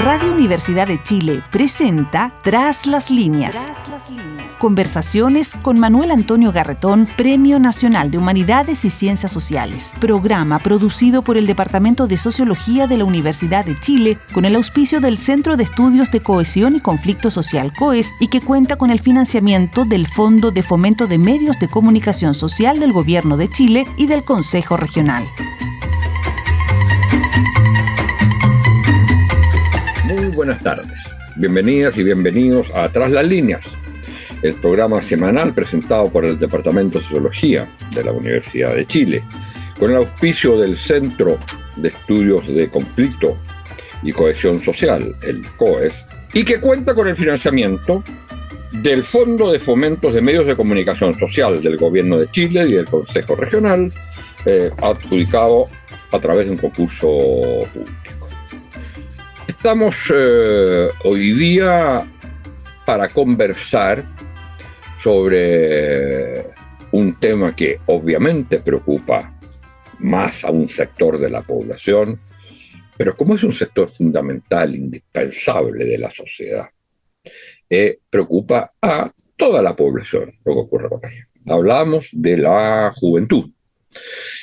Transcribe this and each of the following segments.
Radio Universidad de Chile presenta Tras las Líneas. Conversaciones con Manuel Antonio Garretón, Premio Nacional de Humanidades y Ciencias Sociales. Programa producido por el Departamento de Sociología de la Universidad de Chile con el auspicio del Centro de Estudios de Cohesión y Conflicto Social COES y que cuenta con el financiamiento del Fondo de Fomento de Medios de Comunicación Social del Gobierno de Chile y del Consejo Regional. Muy buenas tardes. Bienvenidas y bienvenidos a Tras las Líneas, el programa semanal presentado por el Departamento de Sociología de la Universidad de Chile, con el auspicio del Centro de Estudios de Conflicto y Cohesión Social, el COES, y que cuenta con el financiamiento del Fondo de Fomento de Medios de Comunicación Social del Gobierno de Chile y del Consejo Regional, adjudicado a través de un concurso público. Estamos hoy día para conversar sobre un tema que obviamente preocupa más a un sector de la población, pero como es un sector fundamental, indispensable de la sociedad, preocupa a toda la población lo que ocurre con ella. Hablamos de la juventud.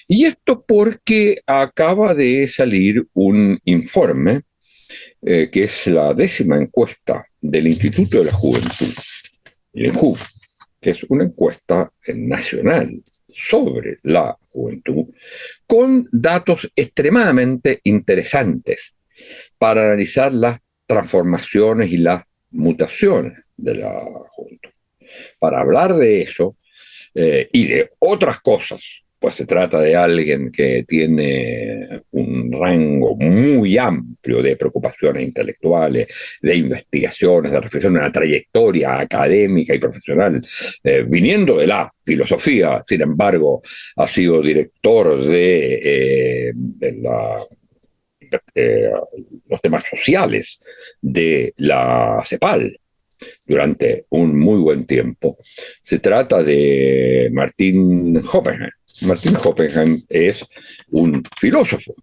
Y esto porque acaba de salir un informe que es la 10ª encuesta del Instituto de la Juventud, el INJU, que es una encuesta nacional sobre la juventud, con datos extremadamente interesantes para analizar las transformaciones y las mutaciones de la juventud. Para hablar de eso y de otras cosas, pues se trata de alguien que tiene un rango muy amplio de preocupaciones intelectuales, de investigaciones, de reflexión, una trayectoria académica y profesional, viniendo de la filosofía. Sin embargo, ha sido director de los temas sociales de la CEPAL durante un muy buen tiempo. Se trata de Martin Oppenheim. Martin Oppenheim es un filósofo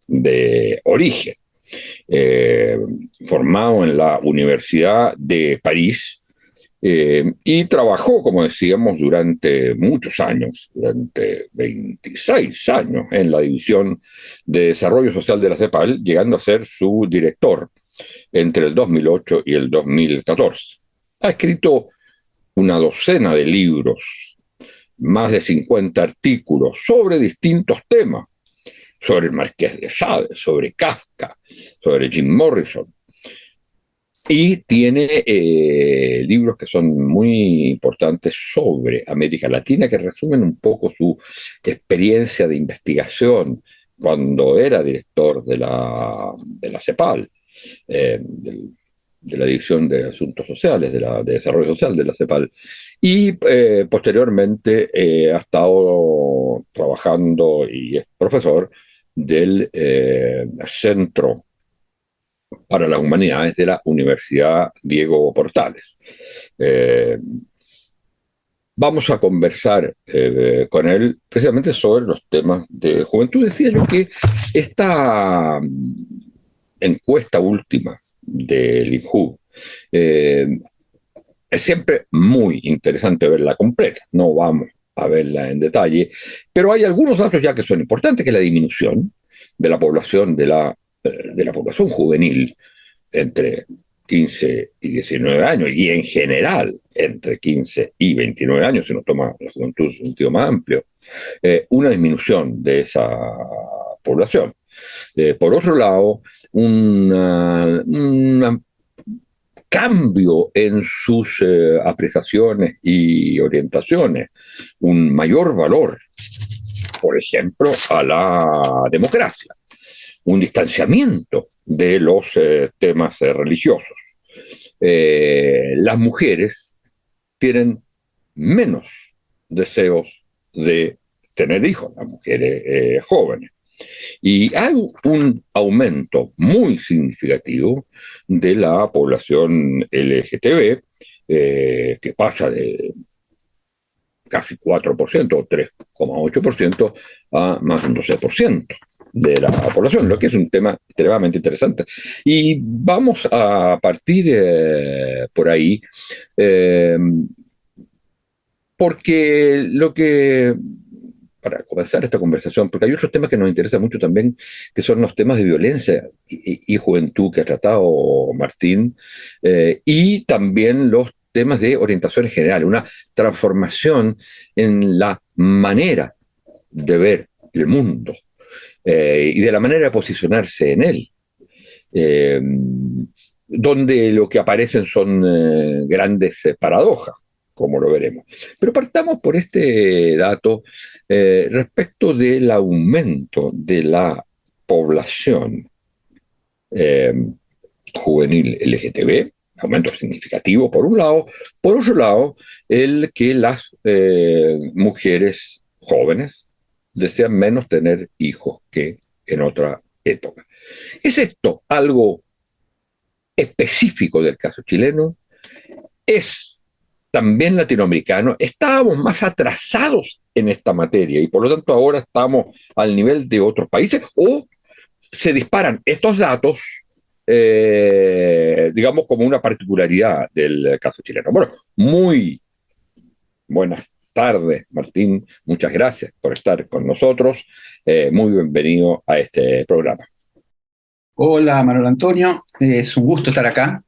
de origen, formado en la Universidad de París, y trabajó, como decíamos, durante muchos años, durante 26 años, en la División de Desarrollo Social de la CEPAL, llegando a ser su director entre el 2008 y el 2014. Ha escrito una docena de libros, más de 50 artículos sobre distintos temas, sobre el Marqués de Sade, sobre Kafka, sobre Jim Morrison. Y tiene libros que son muy importantes sobre América Latina, que resumen un poco su experiencia de investigación cuando era director de la CEPAL, de la División de Asuntos Sociales, de Desarrollo Social de la CEPAL. Y posteriormente ha estado trabajando y es profesor del Centro para las Humanidades de la Universidad Diego Portales. Vamos a conversar con él precisamente sobre los temas de juventud. Decía yo que esta encuesta última del INJU es siempre muy interesante verla completa, no vamos a verla en detalle, pero hay algunos datos ya que son importantes, que es la disminución de la población, de la población juvenil entre 15 y 19 años, y en general entre 15 y 29 años, si uno toma la juventud en un sentido más amplio, una disminución de esa población. Por otro lado, un cambio en sus apreciaciones y orientaciones, un mayor valor, por ejemplo, a la democracia, un distanciamiento de los temas religiosos. Las mujeres tienen menos deseos de tener hijos, las mujeres jóvenes. Y hay un aumento muy significativo de la población LGTB, que pasa de casi 4% o 3,8% a más de un 12% de la población, lo que es un tema extremadamente interesante. Y vamos a partir por ahí, eh, porque para comenzar esta conversación, porque hay otros temas que nos interesan mucho también, que son los temas de violencia y juventud que ha tratado Martín, y también los temas de orientación en general, una transformación en la manera de ver el mundo y de la manera de posicionarse en él, eh, donde lo que aparecen son grandes paradojas, como lo veremos. Pero partamos por este dato respecto del aumento de la población eh, juvenil LGTB, aumento significativo por un lado, por otro lado, el que las mujeres jóvenes desean menos tener hijos que en otra época. ¿Es esto algo específico del caso chileno? ¿Es también latinoamericano? Estábamos más atrasados en esta materia y por lo tanto ahora estamos al nivel de otros países, o se disparan estos datos, digamos, como una particularidad del caso chileno. Bueno, muy buenas tardes, Martín. Muchas gracias por estar con nosotros. Muy bienvenido a este programa. Hola, Manuel Antonio. Es un gusto estar acá.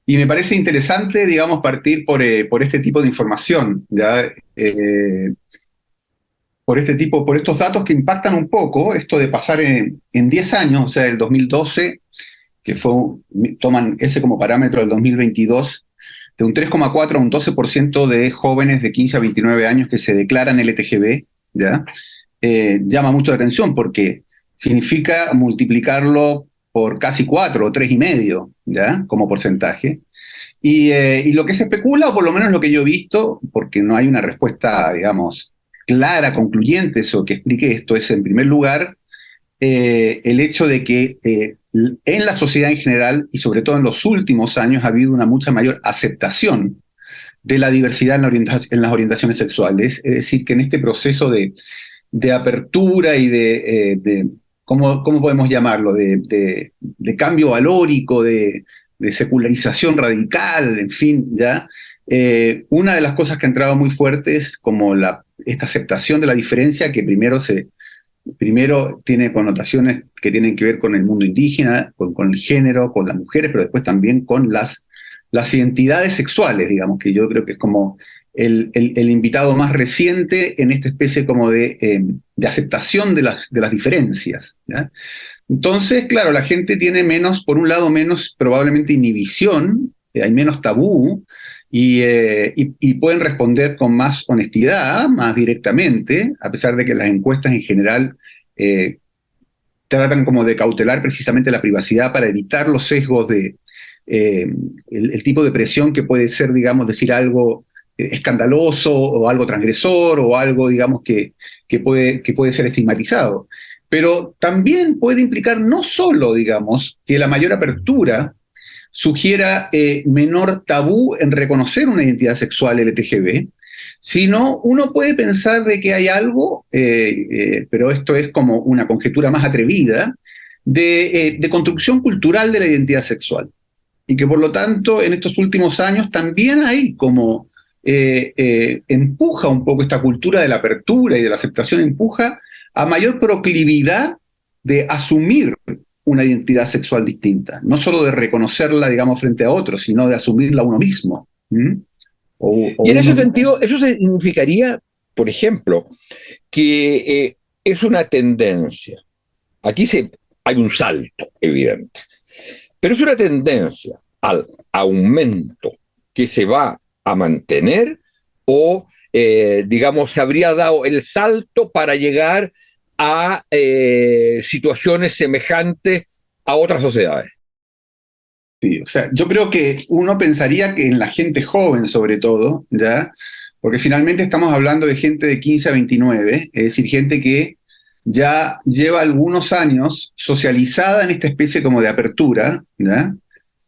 Y me parece interesante, digamos, partir por este tipo de información, ¿ya? Por estos datos que impactan un poco, esto de pasar en 10 años, o sea, el 2012, toman ese como parámetro del 2022, de un 3,4 a un 12% de jóvenes de 15 a 29 años que se declaran LGTB, ¿ya? Llama mucho la atención porque significa multiplicarlo por casi 4 o 3,5, ¿ya? Como porcentaje. Y lo que se especula, o por lo menos lo que yo he visto, porque no hay una respuesta, digamos, clara, concluyente, eso que explique esto, es en primer lugar el hecho de que en la sociedad en general, y sobre todo en los últimos años, ha habido una mucha mayor aceptación de la diversidad en las orientaciones sexuales. Es decir, que en este proceso de apertura y de ¿cómo podemos llamarlo? De cambio valórico, de secularización radical, en fin, ya. Una de las cosas que ha entrado muy fuerte es como esta aceptación de la diferencia, que primero tiene connotaciones que tienen que ver con el mundo indígena, con el género, con las mujeres, pero después también con las identidades sexuales, digamos, que yo creo que es como el invitado más reciente en esta especie como de aceptación de las diferencias, ¿ya? Entonces, claro, la gente tiene menos, por un lado, menos probablemente inhibición, hay menos tabú, y pueden responder con más honestidad, más directamente, a pesar de que las encuestas en general tratan como de cautelar precisamente la privacidad para evitar los sesgos de el tipo de presión que puede ser, digamos, decir algo escandaloso o algo transgresor o algo, digamos, que puede ser estigmatizado. Pero también puede implicar no solo, digamos, que la mayor apertura sugiera menor tabú en reconocer una identidad sexual LGTB, sino uno puede pensar de que hay algo, pero esto es como una conjetura más atrevida, de construcción cultural de la identidad sexual. Y que por lo tanto en estos últimos años también hay como empuja un poco esta cultura de la apertura y de la aceptación, empuja a mayor proclividad de asumir una identidad sexual distinta, no solo de reconocerla, digamos, frente a otros, sino de asumirla uno mismo. Y en ese sentido, eso significaría, por ejemplo, que es una tendencia. Aquí hay un salto evidente, pero es una tendencia al aumento que se va a mantener, o digamos, se habría dado el salto para llegar a situaciones semejantes a otras sociedades. Sí, o sea, yo creo que uno pensaría que en la gente joven, sobre todo, ¿ya? Porque finalmente estamos hablando de gente de 15 a 29, es decir, gente que ya lleva algunos años socializada en esta especie como de apertura, ¿ya?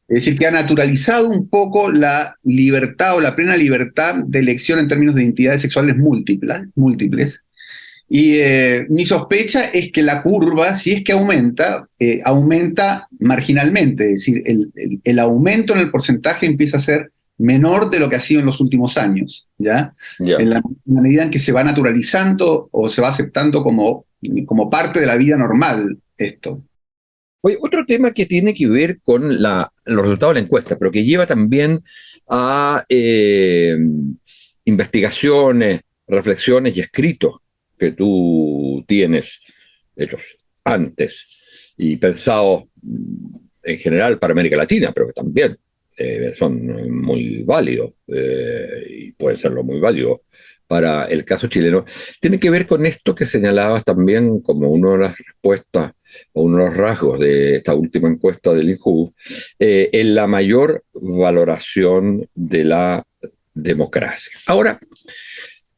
Es decir, que ha naturalizado un poco la libertad o la plena libertad de elección en términos de identidades sexuales múltiples. Y mi sospecha es que la curva, si es que aumenta, aumenta marginalmente, es decir, el aumento en el porcentaje empieza a ser menor de lo que ha sido en los últimos años, ¿ya? Ya. En la medida en que se va naturalizando o se va aceptando como parte de la vida normal esto. Oye, otro tema que tiene que ver con los resultados de la encuesta, pero que lleva también a investigaciones, reflexiones y escritos que tú tienes hechos antes y pensados en general para América Latina, pero que también son muy válidos y pueden serlo muy válidos para el caso chileno, tiene que ver con esto que señalabas también como una de las respuestas o uno de los rasgos de esta última encuesta del INJU, en la mayor valoración de la democracia. Ahora,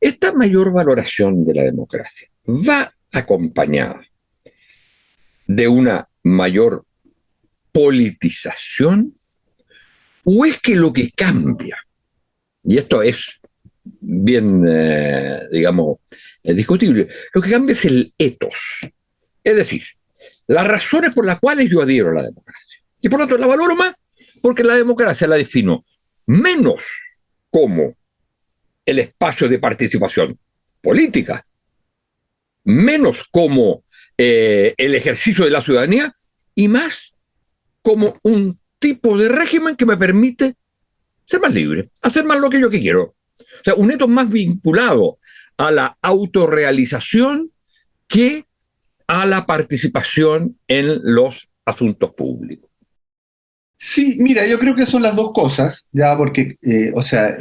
esta mayor valoración de la democracia va acompañada de una mayor politización, o es que lo que cambia, y esto es bien, digamos, discutible, lo que cambia es el etos, es decir, las razones por las cuales yo adhiero a la democracia. Y por lo tanto la valoro más porque la democracia la defino menos como el espacio de participación política, menos como el ejercicio de la ciudadanía y más como un tipo de régimen que me permite ser más libre, hacer más lo que yo quiero. O sea, un etos más vinculado a la autorrealización que a la participación en los asuntos públicos. Sí, mira, yo creo que son las dos cosas, ya porque, o sea,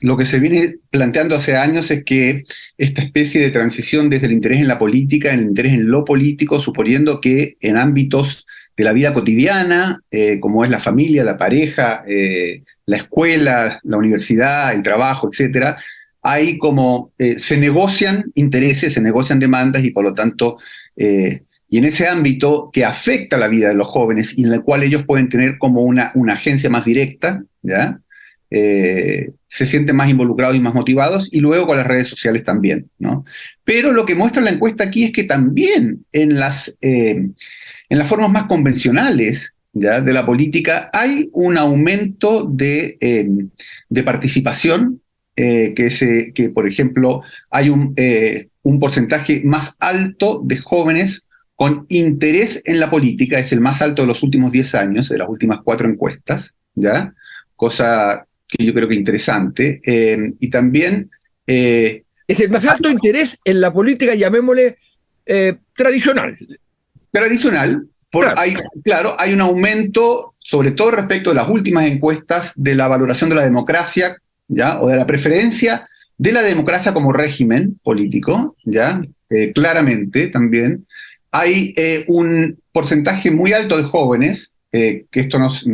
lo que se viene planteando hace años es que esta especie de transición desde el interés en la política, el interés en lo político, suponiendo que en ámbitos de la vida cotidiana, como es la familia, la pareja, la escuela, la universidad, el trabajo, etcétera, hay como se negocian intereses, se negocian demandas y por lo tanto, y en ese ámbito que afecta la vida de los jóvenes y en el cual ellos pueden tener como una agencia más directa, ¿ya? Se sienten más involucrados y más motivados, y luego con las redes sociales también, ¿no? Pero lo que muestra la encuesta aquí es que también en las formas más convencionales, ¿ya?, de la política hay un aumento de participación, que, por ejemplo, hay un porcentaje más alto de jóvenes con interés en la política, es el más alto de los últimos 10 años, de las últimas 4 encuestas, ¿ya? Cosa que yo creo que es interesante. Y también... es el más alto interés en la política, llamémosle, tradicional. Tradicional, claro, hay un aumento, sobre todo respecto de las últimas encuestas, de la valoración de la democracia, ¿ya?, o de la preferencia de la democracia como régimen político, ¿ya? Claramente también. Hay un porcentaje muy alto de jóvenes, que esto nos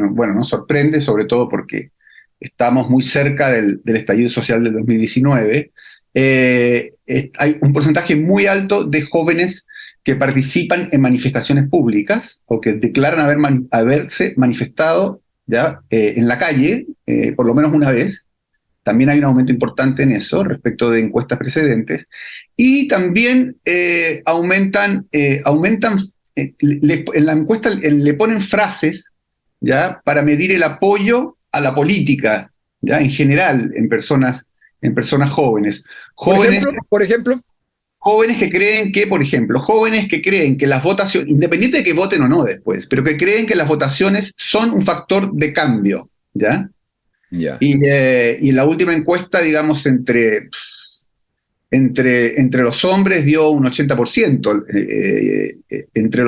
sorprende, sobre todo porque estamos muy cerca del estallido social del 2019. Hay un porcentaje muy alto de jóvenes que participan en manifestaciones públicas o que declaran haberse manifestado, ¿ya?, en la calle, por lo menos una vez. También hay un aumento importante en eso respecto de encuestas precedentes. Y también aumentan en la encuesta le ponen frases, ¿ya?, para medir el apoyo a la política, ¿ya?, en general, en personas jóvenes. Por ejemplo, jóvenes que creen que, por ejemplo, jóvenes que creen que las votaciones, independiente de que voten o no después, pero que creen que las votaciones son un factor de cambio, ¿ya? Yeah. Y en la última encuesta, digamos, entre los hombres dio un 80%, entre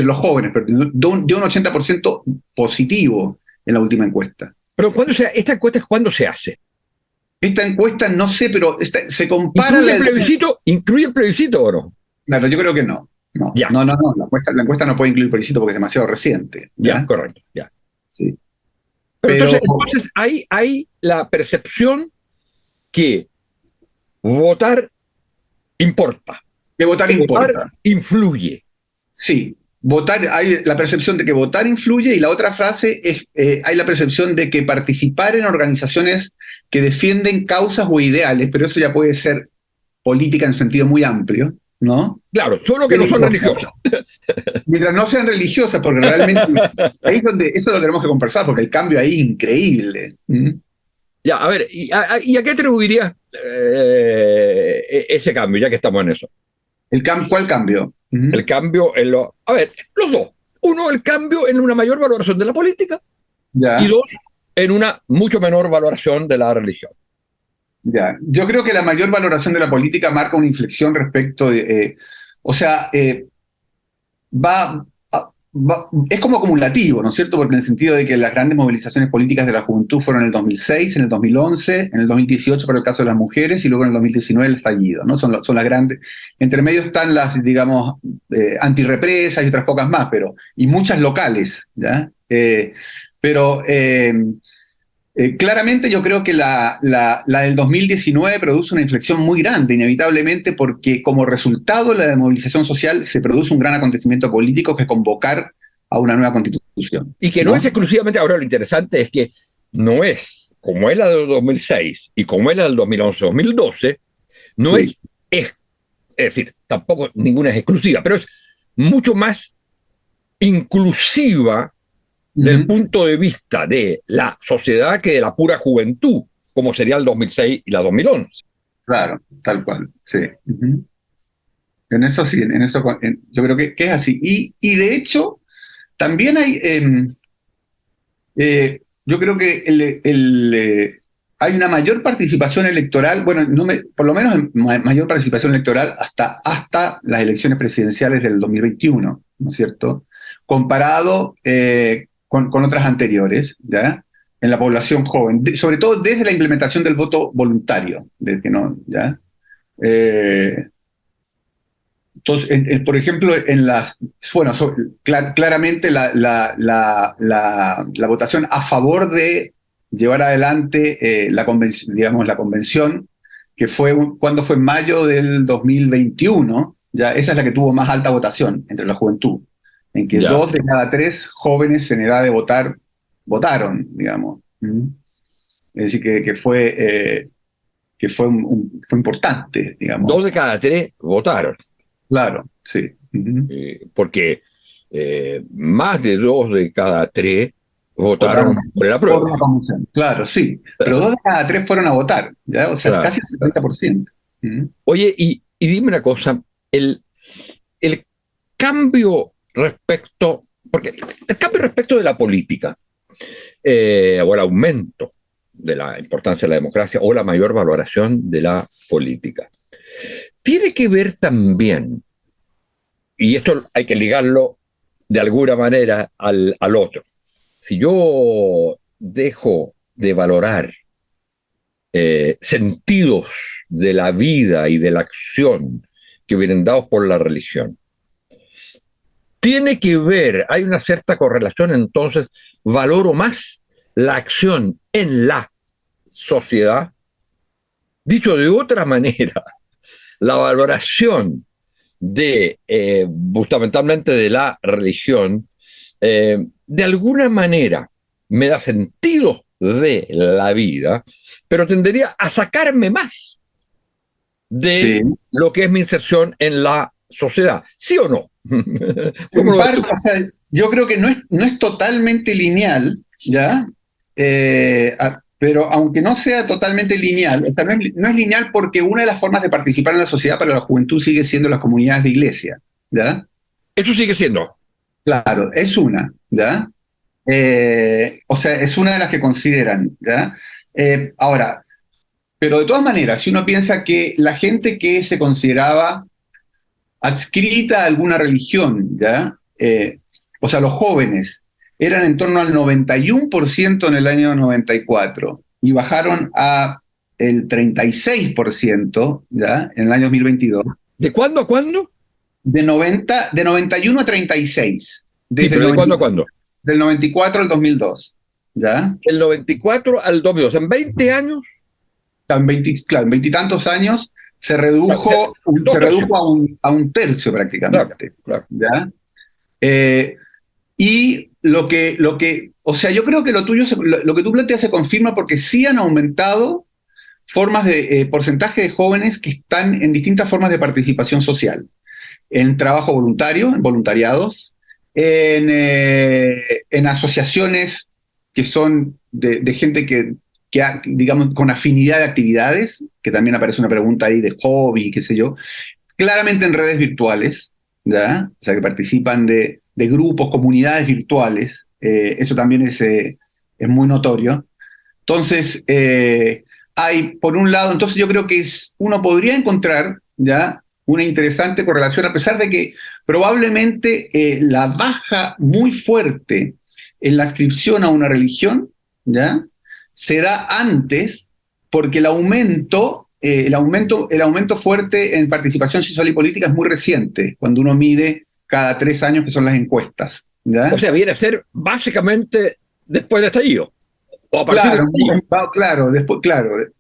los jóvenes, pero dio un 80% positivo en la última encuesta. Pero esta encuesta es cuando se hace. Esta encuesta no sé, pero se compara... ¿Incluye el plebiscito o no? Claro, yo creo que no. No, ya. No. La encuesta no puede incluir plebiscito porque es demasiado reciente. Ya, correcto. Ya. Sí. Pero entonces hay la percepción que votar importa. Que votar importa. Votar influye. Sí. hay la percepción de que votar influye, y la otra frase es, hay la percepción de que participar en organizaciones que defienden causas o ideales, pero eso ya puede ser política en sentido muy amplio, ¿no? Claro, solo que no son religiosas. Mientras no sean religiosas, porque realmente ahí es donde eso lo tenemos que conversar, porque el cambio ahí es increíble. Ya, a ver, ¿y a qué atribuirías ese cambio, ya que estamos en eso? ¿Cuál cambio? El cambio en lo... A ver, los dos. Uno, el cambio en una mayor valoración de la política. Ya. Y dos, en una mucho menor valoración de la religión. Ya. Yo creo que la mayor valoración de la política marca una inflexión respecto de... es como acumulativo, ¿no es cierto? Porque en el sentido de que las grandes movilizaciones políticas de la juventud fueron en el 2006, en el 2011, en el 2018 para el caso de las mujeres, y luego en el 2019 el estallido, ¿no? Son las grandes. Entre medio están las, digamos, antirrepresas y otras pocas más, y muchas locales, ¿ya? Claramente yo creo que la del 2019 produce una inflexión muy grande, inevitablemente, porque como resultado de la movilización social se produce un gran acontecimiento político, que es convocar a una nueva constitución. Y que no es exclusivamente, ahora lo interesante es que no es, como es la del 2006 y como es la del 2011-2012, no Sí. es decir, tampoco ninguna es exclusiva, pero es mucho más inclusiva del punto de vista de la sociedad que de la pura juventud, como sería el 2006 y la 2011. Claro, tal cual, sí. En eso sí, yo creo que es así. Y de hecho, también hay, yo creo que hay una mayor participación electoral, bueno, por lo menos mayor participación electoral hasta las elecciones presidenciales del 2021, ¿no es cierto? Comparado con otras anteriores, ¿ya? En la población joven, sobre todo desde la implementación del voto voluntario, ¿ya? Entonces, por ejemplo, claramente la votación a favor de llevar adelante la convención, que fue cuando fue en mayo del 2021, ya esa es la que tuvo más alta votación entre la juventud, en que 2 de cada 3 jóvenes en edad de votar votaron, digamos. Es decir, que fue importante, digamos. 2 de cada 3 votaron. Claro, sí. Porque más de 2 de cada 3 votaron por el apruebo. Por la convención. Claro, sí. Pero 2 de cada 3 fueron a votar, ¿ya? O sea, es casi el 70%. Oye, y dime una cosa, el cambio respecto, porque el cambio respecto de la política, o el aumento de la importancia de la democracia, o la mayor valoración de la política, tiene que ver también, y esto hay que ligarlo de alguna manera al otro. Si yo dejo de valorar sentidos de la vida y de la acción que vienen dados por la religión, tiene que ver, hay una cierta correlación, entonces valoro más la acción en la sociedad. Dicho de otra manera, la valoración de fundamentalmente de la religión, de alguna manera me da sentido de la vida, pero tendería a sacarme más de lo que es mi inserción en la sociedad. ¿Sí o no? En parte, o sea, yo creo que no es totalmente lineal, ¿ya? Pero aunque no sea totalmente lineal, no es lineal porque una de las formas de participar en la sociedad para la juventud sigue siendo las comunidades de iglesia, ¿ya? Eso sigue siendo. Claro, es una, ¿ya? O sea, es una de las que consideran, ¿ya? Ahora, pero de todas maneras, si uno piensa que la gente que se consideraba adscrita a alguna religión, ¿ya? O sea, los jóvenes eran en torno al 91% en el año 94 y bajaron a el 36%, ¿ya? En el año 2022. ¿De cuándo a cuándo? De 91 a 36. Sí, pero ¿de cuándo a cuándo? Del 94 al 2002, ¿ya? Del 94 al 2002, en 20 años. En 20 y tantos años se redujo a un tercio prácticamente. Claro. ¿Ya? Y o sea, yo creo que lo tuyo, lo que tú planteas se confirma porque sí han aumentado formas de porcentaje de jóvenes que están en distintas formas de participación social, en trabajo voluntario, en voluntariados, en asociaciones que son de gente digamos, con afinidad de actividades, que también aparece una pregunta ahí de hobby, qué sé yo, claramente en redes virtuales, ¿ya? O sea, que participan de grupos, comunidades virtuales, eso también es muy notorio. Entonces, hay, por un lado, entonces yo creo que uno podría encontrar, ¿ya?, una interesante correlación, a pesar de que probablemente la baja muy fuerte en la adscripción a una religión, ¿ya?, se da antes porque el aumento fuerte en participación social y política es muy reciente, cuando uno mide cada 3 años, que son las encuestas, ¿ya? O sea, viene a ser básicamente después del estallido. O a partir Claro, del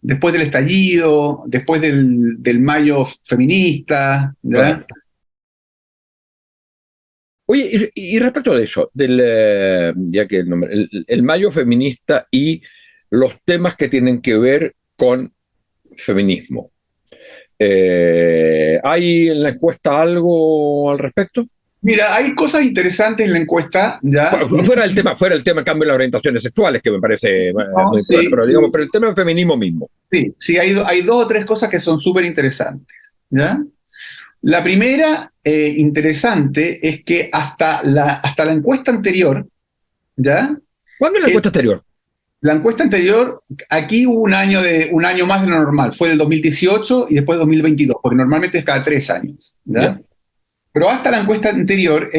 después del estallido, después del mayo feminista, ¿ya? Claro. Oye, y respecto de eso, ya que el mayo feminista y los temas que tienen que ver con feminismo. ¿Hay en la encuesta algo al respecto? Mira, hay cosas interesantes en la encuesta, ¿ya? Fuera el tema de cambio de las orientaciones sexuales, que me parece muy No, importante, sí, pero sí, digamos, pero el tema del feminismo mismo. sí, hay 2 o 3 cosas que son súper interesantes, ¿ya? La primera interesante es que hasta la encuesta anterior, ¿ya? ¿Cuándo es la encuesta anterior? La encuesta anterior, aquí hubo un año más de lo normal, fue el 2018 y después 2022, porque normalmente es cada 3 años, ¿ya? ¿Ya? Pero hasta la encuesta anterior,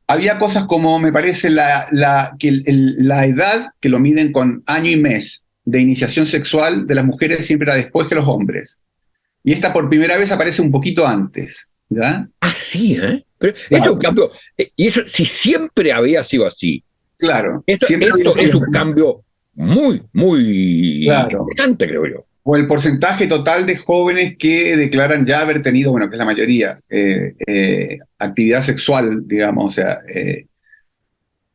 había cosas como, me parece, la edad, que lo miden con año y mes, de iniciación sexual de las mujeres siempre era después que los hombres. Y esta por primera vez aparece un poquito antes, ¿ya? Ah, sí, ¿eh? Pero Claro. eso es un cambio, y eso, si siempre había sido así, Claro, esto siempre había sido es un así. cambio muy, muy Claro. importante, creo yo. O el porcentaje total de jóvenes que declaran ya haber tenido, bueno, que es la mayoría, actividad sexual, digamos, o sea,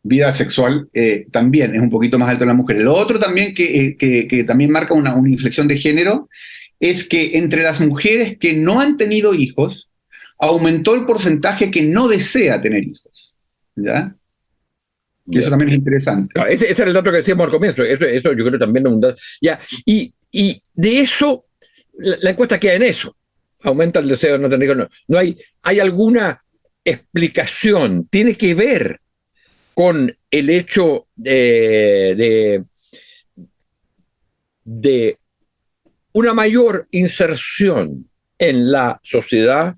vida sexual, también es un poquito más alto en las mujeres. Lo otro también que también marca una inflexión de género es que entre las mujeres que no han tenido hijos, aumentó el porcentaje que no desea tener hijos, ¿ya? Que eso también es interesante. Claro, ese era el dato que decíamos al comienzo. Eso yo creo también es un dato. Ya, y de eso, la encuesta queda en eso. Aumenta el deseo de no tener hijos. No hay alguna explicación. Tiene que ver con el hecho de una mayor inserción en la sociedad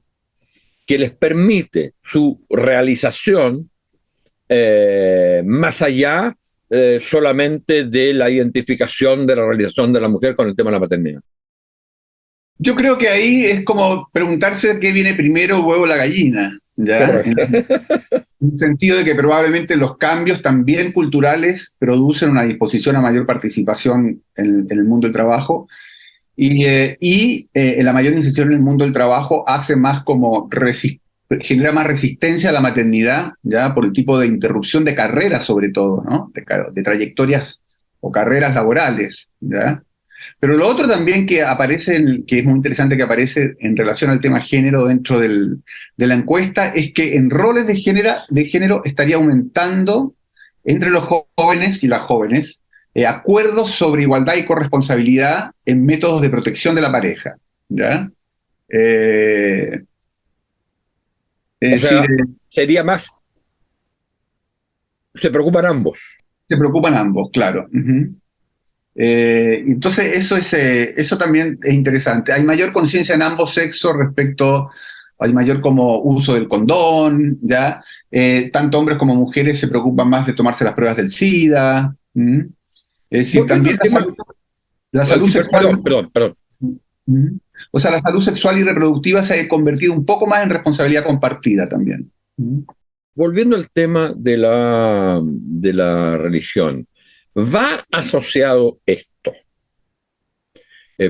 que les permite su realización más allá solamente de la identificación de la realización de la mujer con el tema de la maternidad. Yo creo que ahí es como preguntarse qué viene primero, huevo o la gallina, ¿ya? En el sentido de que probablemente los cambios también culturales producen una disposición a mayor participación en el mundo del trabajo y la mayor inserción en el mundo del trabajo hace más como genera más resistencia a la maternidad, ¿ya? Por el tipo de interrupción de carreras, sobre todo, ¿no? De trayectorias o carreras laborales, ¿ya? Pero lo otro también que aparece, que es muy interesante que aparece en relación al tema género dentro de la encuesta, es que en roles de género estaría aumentando entre los jóvenes y las jóvenes acuerdos sobre igualdad y corresponsabilidad en métodos de protección de la pareja, ¿ya? O sea, sería más, se preocupan ambos. Se preocupan ambos, claro. Uh-huh. Entonces eso también es interesante. Hay mayor conciencia en ambos sexos hay mayor como uso del condón, ¿ya? Tanto hombres como mujeres se preocupan más de tomarse las pruebas del SIDA. Es decir, también la salud sexual. Perdón. Uh-huh. O sea, la salud sexual y reproductiva se ha convertido un poco más en responsabilidad compartida también. Uh-huh. Volviendo al tema de la religión, va asociado esto,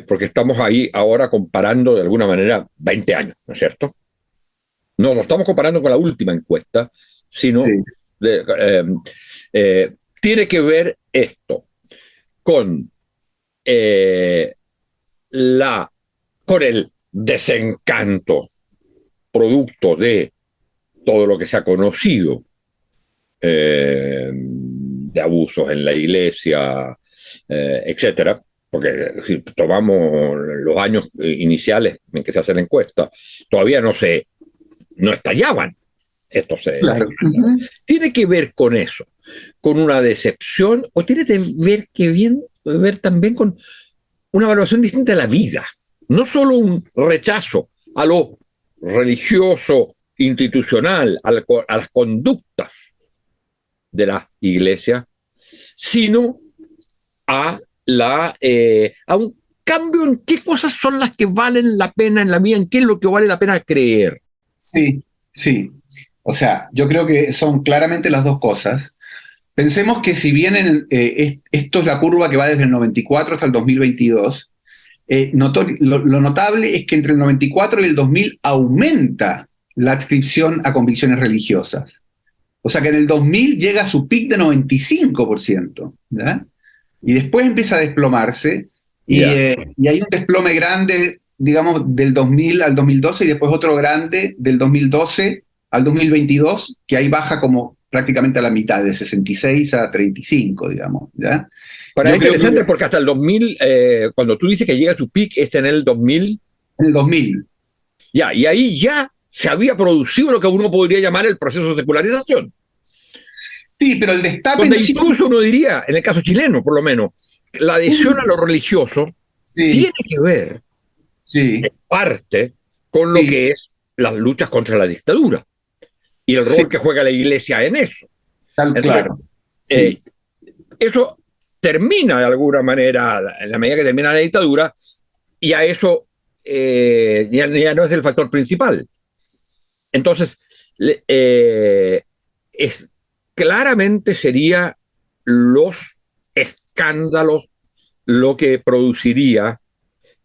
porque estamos ahí ahora comparando de alguna manera 20 años, ¿no es cierto? No lo estamos comparando con la última encuesta, sino Sí. tiene que ver esto con, eh, con el desencanto producto de todo lo que se ha conocido de abusos en la iglesia, etcétera, porque si tomamos los años iniciales en que se hace la encuesta, todavía no estallaban estos. Claro. Uh-huh. ¿Tiene que ver con eso, con una decepción, o tiene que ver también con una evaluación distinta de la vida? No solo un rechazo a lo religioso, institucional, a las conductas de la iglesia, sino a un cambio en qué cosas son las que valen la pena en la vida, en qué es lo que vale la pena creer. Sí, sí. O sea, yo creo que son claramente las dos cosas. Pensemos que si bien esto es la curva que va desde el 94 hasta el 2022, lo notable es que entre el 94 y el 2000 aumenta la adscripción a convicciones religiosas. O sea que en el 2000 llega a su pic de 95%, ¿verdad? Y después empieza a desplomarse, y hay un desplome grande, digamos, del 2000 al 2012, y después otro grande del 2012 al 2022, que ahí baja como prácticamente a la mitad, de 66 a 35, digamos, ¿ya? Pero es interesante porque hasta el 2000, cuando tú dices que llega a su pic, es en el 2000. En el 2000. Ya, y ahí ya se había producido lo que uno podría llamar el proceso de secularización. Sí, pero el destape... Donde incluso uno diría, en el caso chileno por lo menos, la adhesión a lo religioso tiene que ver, en parte, con lo que es las luchas contra la dictadura y el rol que juega la iglesia en eso. Claro. Eso termina de alguna manera, en la medida que termina la dictadura, y a eso ya no es el factor principal. Entonces, claramente sería los escándalos lo que produciría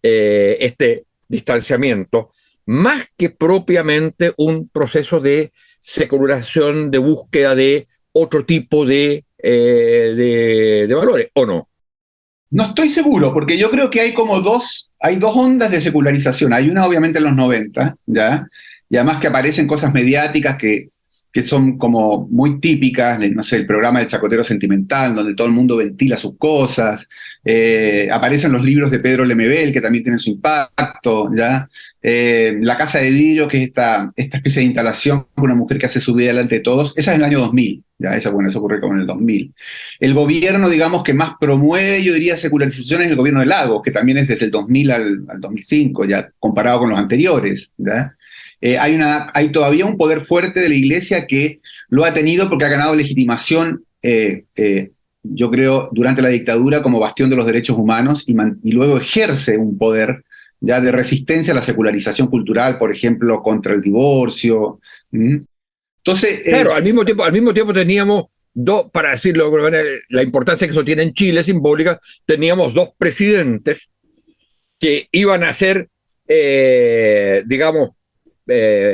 este distanciamiento, más que propiamente un proceso de secularización, de búsqueda de otro tipo de valores, ¿o no? No estoy seguro, porque yo creo que hay dos ondas de secularización. Hay una obviamente en los 90, ¿ya? Y además que aparecen cosas mediáticas que son como muy típicas, no sé, el programa del chacotero sentimental, donde todo el mundo ventila sus cosas, aparecen los libros de Pedro Lemebel, que también tienen su impacto, ¿ya? La Casa de Vidrio, que es esta especie de instalación con una mujer que hace su vida delante de todos, esa es en el año 2000, ¿ya? Eso ocurre como en el 2000. El gobierno, digamos, que más promueve, yo diría, secularización es el gobierno de Lagos, que también es desde el 2000 al 2005, ya comparado con los anteriores, ¿ya? Hay todavía un poder fuerte de la iglesia que lo ha tenido porque ha ganado legitimación, yo creo, durante la dictadura como bastión de los derechos humanos y luego ejerce un poder ya de resistencia a la secularización cultural, por ejemplo, contra el divorcio. Entonces, claro, al mismo tiempo teníamos para decirlo de alguna manera, la importancia que eso tiene en Chile, simbólica, teníamos dos presidentes que iban a ser, digamos,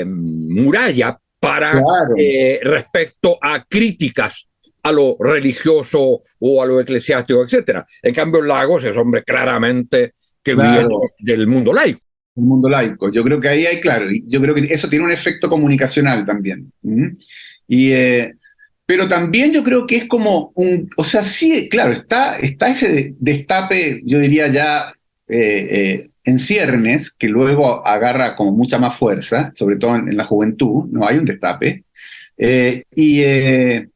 muralla para claro. Respecto a críticas a lo religioso o a lo eclesiástico, etc. En cambio, Lagos es hombre claramente que viene del mundo laico. El mundo laico. Yo creo que ahí hay, claro, yo creo que eso tiene un efecto comunicacional también. Pero también yo creo que es como o sea, sí, claro, está ese destape, yo diría ya en ciernes, que luego agarra como mucha más fuerza, sobre todo en la juventud, no hay un destape. Yo diría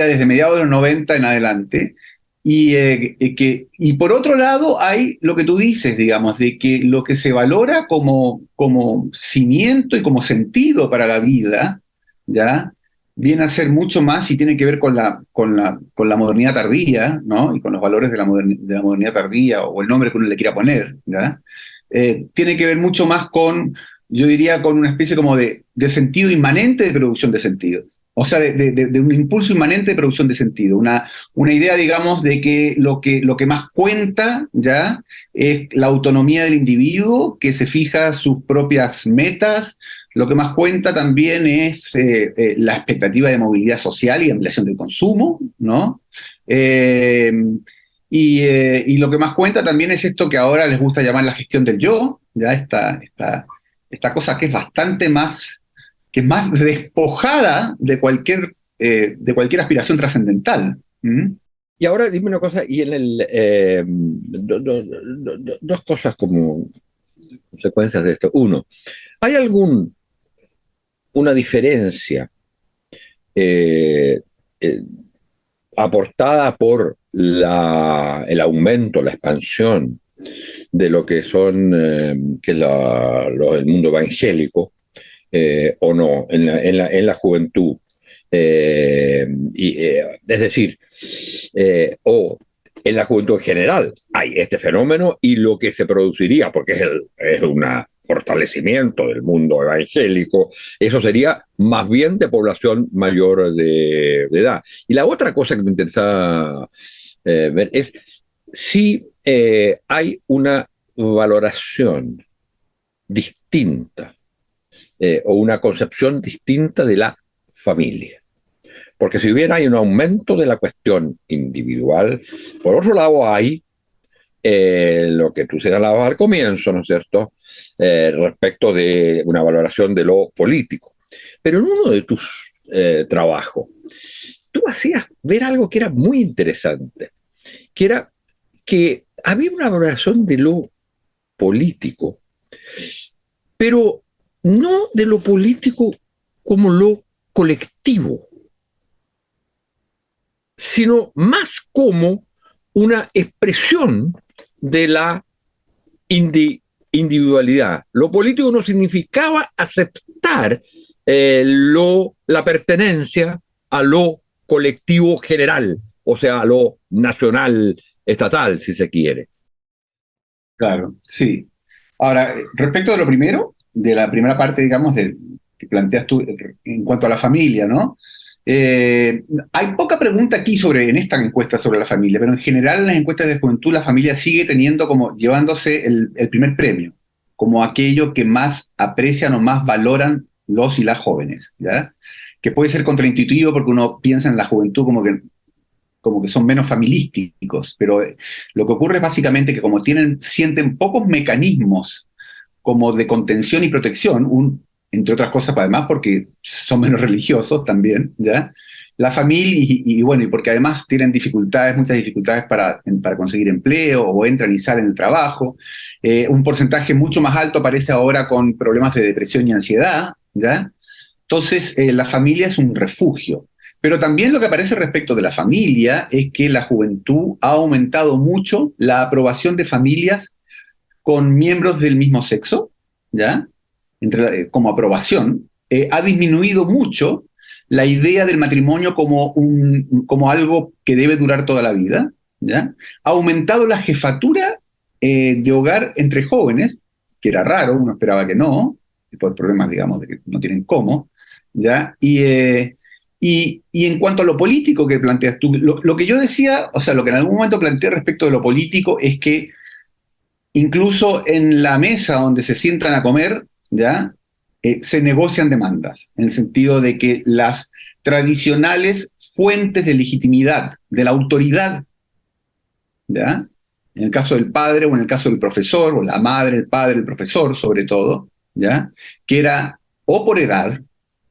desde mediados de los 90 en adelante. Y por otro lado hay lo que tú dices, digamos, de que lo que se valora como cimiento y como sentido para la vida, ¿ya? Viene a ser mucho más y tiene que ver con la modernidad tardía, ¿no? Y con los valores de la modernidad tardía, o el nombre que uno le quiera poner, ¿ya? Tiene que ver mucho más yo diría, con una especie como de sentido inmanente de producción de sentido. O sea, de un impulso inmanente de producción de sentido. Una idea, digamos, de que lo que más cuenta, ¿ya? Es la autonomía del individuo, que se fija sus propias metas, Lo que más cuenta también es la expectativa de movilidad social y ampliación del consumo, ¿no? Y lo que más cuenta también es esto que ahora les gusta llamar la gestión del yo, ya esta cosa que es bastante más, que es más despojada de cualquier aspiración trascendental. ¿Mm? Y ahora dime una cosa, y en dos cosas como consecuencias de esto. Uno, ¿hay una diferencia eh, eh, aportada por el aumento, la expansión de lo que son el mundo evangélico o no en la juventud? Es decir, o en la juventud en general hay este fenómeno y lo que se produciría, porque es un fortalecimiento del mundo evangélico, eso sería más bien de población mayor de edad. Y la otra cosa que me interesa ver es si hay una valoración distinta o una concepción distinta de la familia. Porque si bien hay un aumento de la cuestión individual, por otro lado hay lo que tú señalabas al comienzo, ¿no es cierto?, respecto de una valoración de lo político. Pero en uno de tus trabajos, tú hacías ver algo que era muy interesante, que era que había una valoración de lo político, pero no de lo político como lo colectivo, sino más como una expresión de la individualidad. Lo político no significaba aceptar la pertenencia a lo colectivo general, o sea, a lo nacional, estatal, si se quiere. Claro, sí. Ahora, respecto de lo primero, de la primera parte, digamos, que planteas tú en cuanto a la familia, ¿no? Hay poca pregunta aquí en esta encuesta sobre la familia, pero en general en las encuestas de juventud la familia sigue llevándose el primer premio, como aquello que más aprecian o más valoran los y las jóvenes, ¿ya? Que puede ser contraintuitivo porque uno piensa en la juventud como que son menos familisticos, pero lo que ocurre es básicamente que como sienten pocos mecanismos como de contención y protección, entre otras cosas además porque son menos religiosos también, ¿ya? La familia, y bueno, y porque además tienen muchas dificultades para conseguir empleo, o entran y salen del trabajo. Un porcentaje mucho más alto aparece ahora con problemas de depresión y ansiedad, ¿ya? Entonces, la familia es un refugio. Pero también lo que aparece respecto de la familia es que la juventud ha aumentado mucho la aprobación de familias con miembros del mismo sexo, ¿ya? Como aprobación. Ha disminuido mucho la idea del matrimonio como algo que debe durar toda la vida, ¿ya? Ha aumentado la jefatura de hogar entre jóvenes, que era raro, uno esperaba que no, por problemas, digamos, de que no tienen cómo, ¿ya? Y en cuanto a lo político que planteas tú, lo que yo decía, o sea, lo que en algún momento planteé respecto de lo político es que incluso en la mesa donde se sientan a comer, ¿ya? Se negocian demandas, en el sentido de que las tradicionales fuentes de legitimidad, de la autoridad, ¿ya? En el caso del padre o en el caso del profesor, o la madre, el padre, el profesor, sobre todo, ¿ya? Que era o por edad,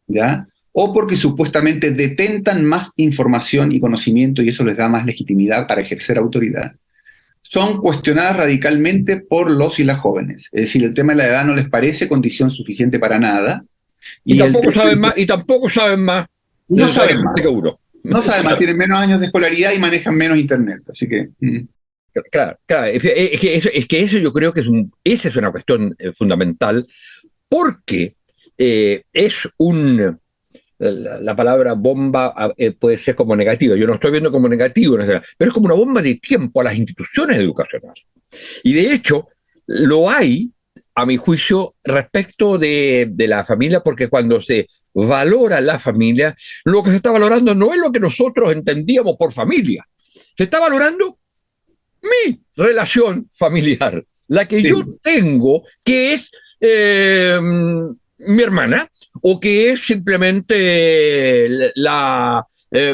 ¿ya? O porque supuestamente detentan más información y conocimiento y eso les da más legitimidad para ejercer autoridad, son cuestionadas radicalmente por los y las jóvenes. Es decir, el tema de la edad no les parece condición suficiente para nada. Y tampoco saben más, y tampoco saben más. No saben más. Que uno. No saben más, tienen menos años de escolaridad y manejan menos internet. Así que. Claro, es que eso yo creo que esa es una cuestión fundamental, porque es la palabra bomba puede ser como negativa. Yo no estoy viendo como negativo, pero es como una bomba de tiempo a las instituciones educacionales. Y de hecho, lo hay, a mi juicio, respecto de la familia, porque cuando se valora la familia, lo que se está valorando no es lo que nosotros entendíamos por familia. Se está valorando mi relación familiar, la que yo tengo, que es mi hermana, o que es simplemente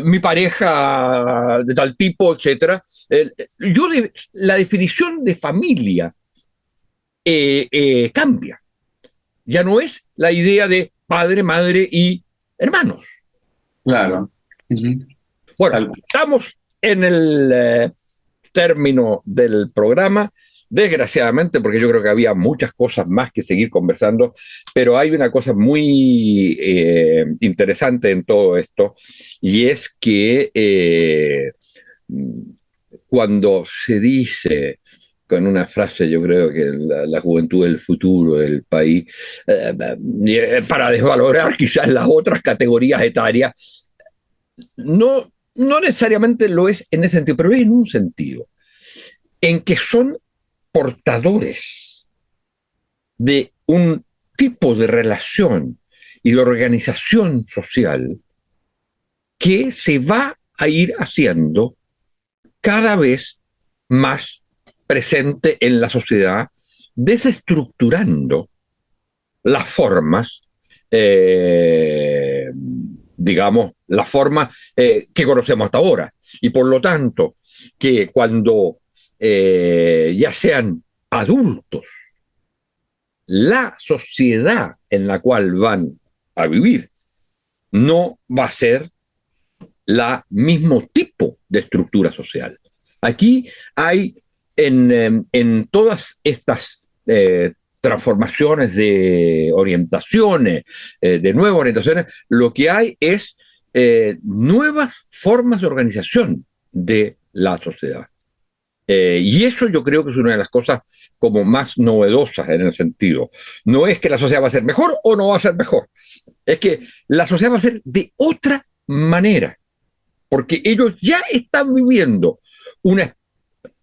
mi pareja de tal tipo, etcétera. La definición de familia cambia. Ya no es la idea de padre, madre y hermanos. Claro. Uh-huh. Bueno, estamos en el término del programa, desgraciadamente, porque yo creo que había muchas cosas más que seguir conversando, pero hay una cosa muy interesante en todo esto, y es que cuando se dice, con una frase, yo creo que la juventud es el futuro del país, para desvalorar quizás las otras categorías etarias, no necesariamente lo es en ese sentido, pero es en un sentido, en que son portadores de un tipo de relación y de organización social que se va a ir haciendo cada vez más presente en la sociedad, desestructurando las formas, digamos, las formas que conocemos hasta ahora. Y por lo tanto, que cuando ya sean adultos, la sociedad en la cual van a vivir no va a ser la mismo tipo de estructura social. Aquí hay en todas estas transformaciones de orientaciones, de nuevas orientaciones, lo que hay es nuevas formas de organización de la sociedad. Y eso yo creo que es una de las cosas como más novedosas en el sentido. No es que la sociedad va a ser mejor o no va a ser mejor. Es que la sociedad va a ser de otra manera. Porque ellos ya están viviendo una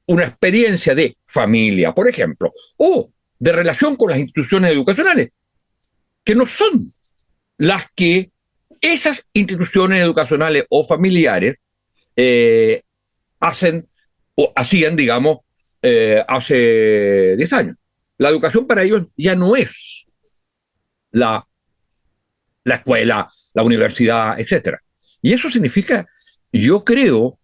experiencia de familia, por ejemplo, o de relación con las instituciones educacionales, que no son las que esas instituciones educacionales o familiares hacen o hacían, digamos, hace 10 años. La educación para ellos ya no es la escuela, la universidad, etc. Y eso significa, yo creo,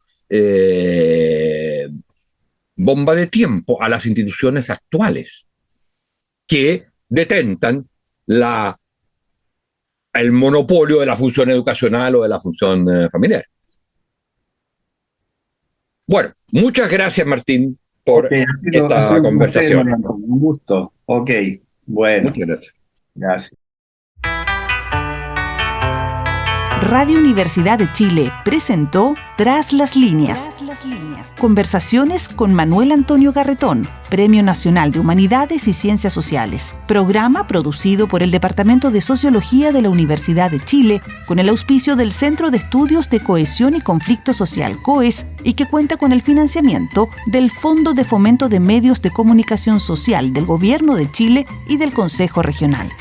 bomba de tiempo a las instituciones actuales que detentan el monopolio de la función educacional o de la función familiar. Bueno, muchas gracias, Martín, por esta conversación. Un gusto. Ok, bueno. Muchas gracias. Gracias. Radio Universidad de Chile presentó Tras las Líneas. Conversaciones con Manuel Antonio Garretón, Premio Nacional de Humanidades y Ciencias Sociales. Programa producido por el Departamento de Sociología de la Universidad de Chile con el auspicio del Centro de Estudios de Cohesión y Conflicto Social, COES, y que cuenta con el financiamiento del Fondo de Fomento de Medios de Comunicación Social del Gobierno de Chile y del Consejo Regional.